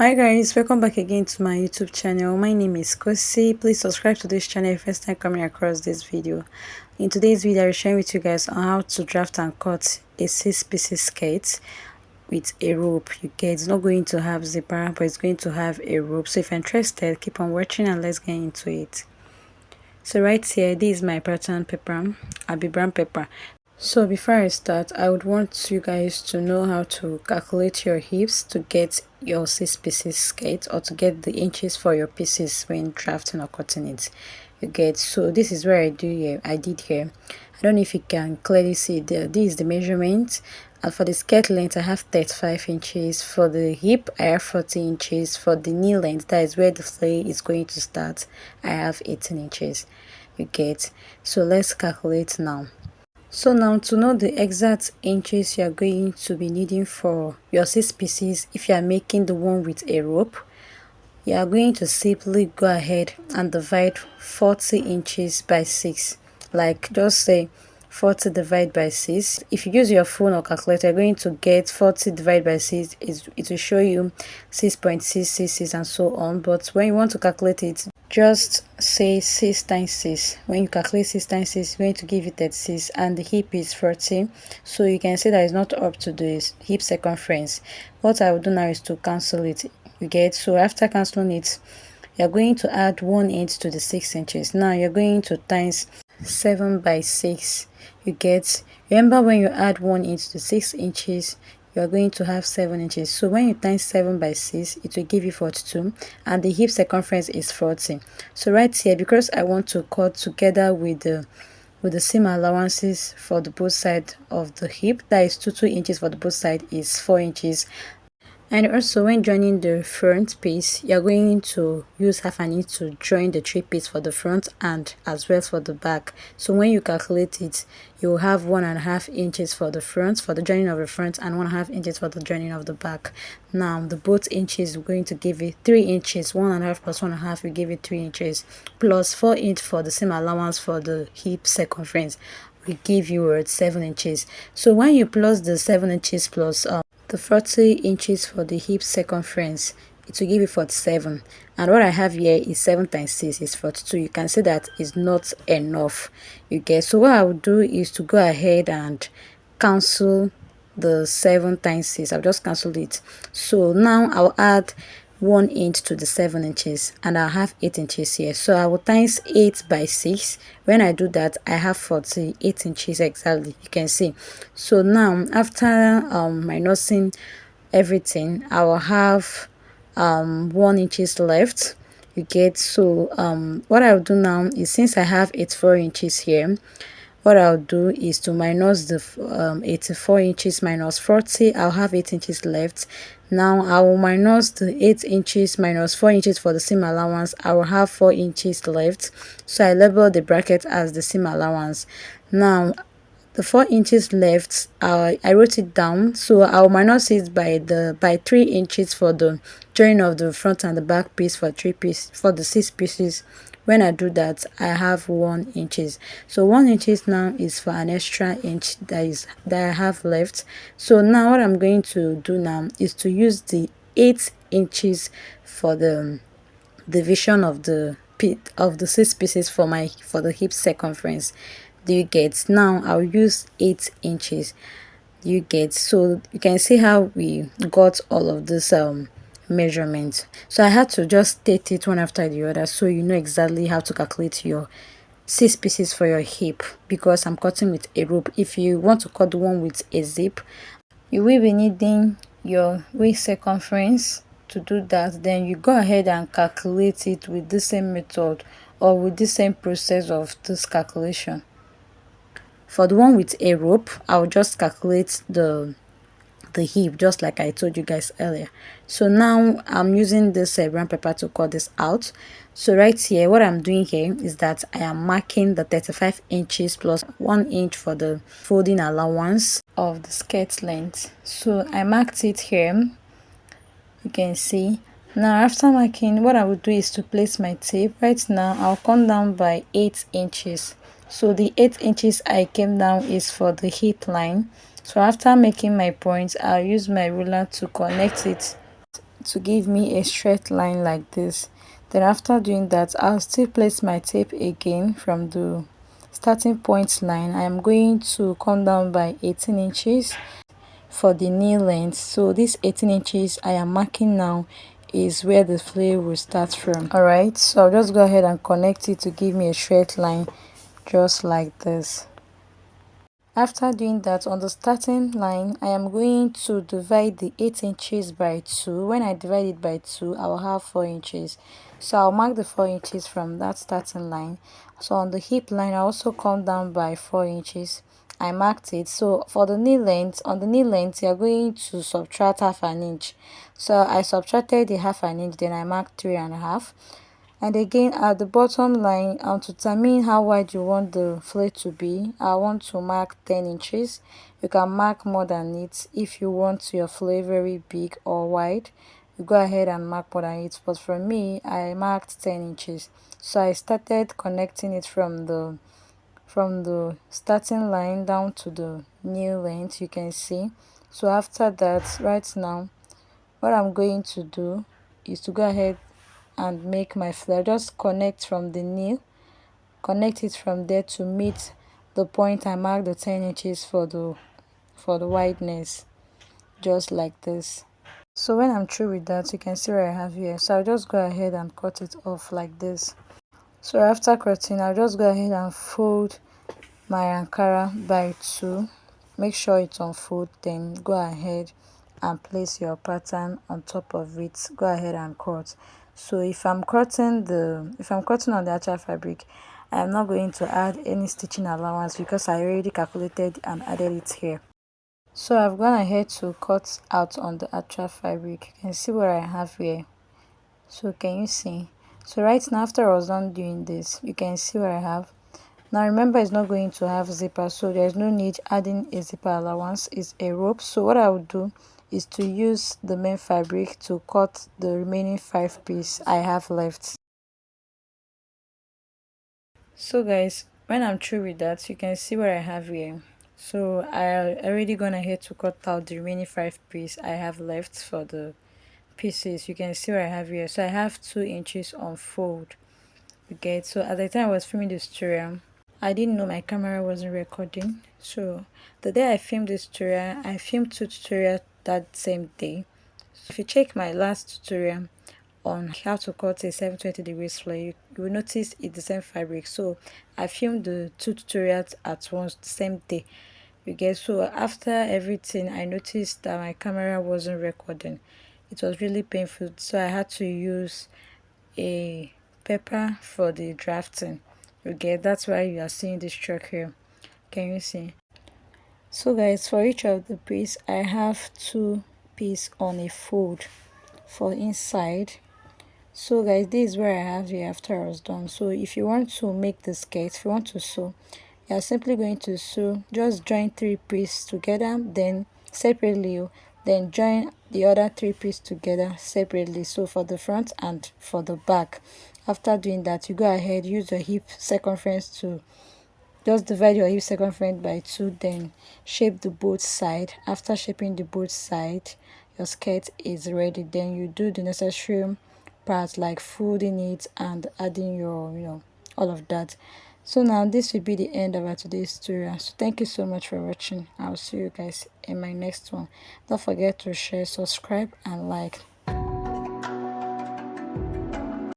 Hi guys, welcome back again to my YouTube channel. My name is Kosi. Please subscribe to this channel if first time coming across this video. In today's video, I'll share with you guys on how to draft and cut a 6-piece skirt with a rope. You get, it's not going to have zipper, but it's going to have a rope. So if you're interested, keep on watching and let's get into it. So right here, this is my pattern paper, Abi brown paper. So before I start, I would want you guys to know how to calculate your hips to get your 6-piece skirt, or to get the inches for your pieces when drafting or cutting it. You get, so this is where I did here. I don't know if you can clearly see this is the measurement. And for the skirt length, I have 35 inches. For the hip, I have 40 inches. For the knee length, that is where the flare is going to start, I have 18 inches. You get, so let's calculate now. So now, to know the exact inches you are going to be needing for your 6 pieces, if you are making the one with a rope, you are going to simply go ahead and divide 40 inches by 6. Like, just say 40 divided by 6. If you use your phone or calculator, you're going to get 40 divided by 6. It will show you 6.666 and so on. But when you want to calculate it, just say 6 times 6. When you calculate 6 times 6, it's going to give you 36, and the hip is 40. So you can say that it's not up to the hip circumference. What I will do now is to cancel it. You get, so after cancelling it, you're going to add 1 inch to the 6 inches. Now you're going to times 7 by 6. You get, remember when you add 1 inch to 6 inches, you are going to have 7 inches. So when you times 7 by 6, it will give you 42, and the hip circumference is 40. So right here, because I want to cut together with the seam allowances for the both side of the hip, that is 2 inches for the both side is 4 inches. And also, when joining the front piece, you're going to use half an inch to join the 3 piece for the front and as well for the back. So when you calculate it, you will have 1.5 inches for the front, for the joining of the front, and 1.5 inches for the joining of the back. Now the both inches are going to give you 3 inches. 1.5 plus 1.5 will give you 3 inches, plus 4 inch for the seam allowance for the hip circumference will give you 7 inches. So when you plus the 7 inches plus the 40 inches for the hip circumference, it will give you 47, and what I have here is 7 times 6 is 42. You can see that is not enough. You get, so what I will do is to go ahead and cancel the 7 times 6. I'll just cancel it. So now I'll add 1 inch to the 7 inches, and I'll have 8 inches here. So I will times 8 by 6. When I do that, I have 48 inches exactly. You can see. So now after minusing everything, I will have 1 inches left. You get, so what I'll do now is, since I have 84 inches here, what I'll do is to minus the 84 inches minus 40. I'll have 8 inches left. Now I will minus the 8 inches minus 4 inches for the seam allowance. I will have 4 inches left. So I label the bracket as the seam allowance. Now the 4 inches left, I wrote it down, so I'll minus it by 3 inches for the join of the front and the back piece for the 6 pieces. When I do that, I have 1 inches. So 1 inches now is for an extra inch that I have left. So now what I'm going to do now is to use the 8 inches for the division of the 6 pieces for the hip circumference. Do you get? Now I'll use 8 inches. Do you get? So you can see how we got all of this measurement. So I had to just state it one after the other, so you know exactly how to calculate your 6 pieces for your hip, because I'm cutting with a rope. If you want to cut the one with a zip, you will be needing your waist circumference. To do that, then you go ahead and calculate it with the same method or with the same process of this calculation. For the one with a rope, I'll just calculate the hip just like I told you guys earlier. So now I'm using this brown paper to cut this out. So right here, what I'm doing here is that I am marking the 35 inches plus 1 inch for the folding allowance of the skirt length. So I marked it here. You can see. Now after marking, what I will do is to place my tape. Right now I'll come down by 8 inches. So the 8 inches I came down is for the hip line. So after making my points, I'll use my ruler to connect it to give me a straight line like this. Then after doing that, I'll still place my tape again from the starting point line. I am going to come down by 18 inches for the knee length. So this 18 inches I am marking now is where the flare will start from. Alright, so I'll just go ahead and connect it to give me a straight line just like this. After doing that, on the starting line, I am going to divide the 8 inches by 2. When I divide it by 2, I will have 4 inches. So I'll mark the 4 inches from that starting line. So on the hip line, I also come down by 4 inches. I marked it. So for the knee length, on the knee length, you are going to subtract half an inch. So I subtracted the half an inch, then I marked 3.5. And again at the bottom line, to determine how wide you want the flare to be, I want to mark 10 inches. You can mark more than it if you want your flare very big or wide. You go ahead and mark more than it, but for me I marked 10 inches. So I started connecting it from the starting line down to the knee length, you can see. So after that, right now what I'm going to do is to go ahead and make my flare. Just connect from the knee, connect it from there to meet the point I marked the 10 inches for the wideness, just like this. So when I'm through with that, you can see what I have here. So I'll just go ahead and cut it off like this. So after cutting, I'll just go ahead and fold my Ankara by 2. Make sure it's on fold, then go ahead and place your pattern on top of it. Go ahead and cut. So if I'm cutting on the actual fabric, I'm not going to add any stitching allowance because I already calculated and added it here. So I've gone ahead to cut out on the actual fabric. You can see what I have here. So can you see? So right now, after I was done doing this, you can see what I have. Now remember, it's not going to have zipper, so there's no need adding a zipper allowance. It's a rope. So what I would do is to use the main fabric to cut the remaining 5 pieces I have left. So guys, when I'm through with that, you can see what I have here. So I already gone ahead to cut out the remaining 5 pieces I have left for the pieces. You can see what I have here. So I have 2 inches on fold. Okay, so at the time I was filming this tutorial, I didn't know my camera wasn't recording. So the day I filmed this tutorial, I filmed 2 tutorials that same day. So if you check my last tutorial on how to cut a 720 degrees flare, you will notice it's the same fabric. So I filmed the 2 tutorials at once the same day. You get, so after everything I noticed that my camera wasn't recording. It was really painful, so I had to use a paper for the drafting. Okay, that's why you are seeing this truck here. Can you see? So guys, for each of the piece I have 2 pieces on a fold for inside. So guys, this is where I have it after I was done. So if you want to make the skirt, if you want to sew, you are simply going to sew, just join 3 pieces together, then separately, then join the other 3 pieces together separately. So for the front and for the back. After doing that, you go ahead, use your hip circumference to just divide your hip circumference by 2, then shape the both side. After shaping the both side, your skirt is ready. Then you do the necessary parts like folding it and adding your all of that. So now this will be the end of our today's tutorial. So thank you so much for watching. I'll see you guys in my next one. Don't forget to share, subscribe and like.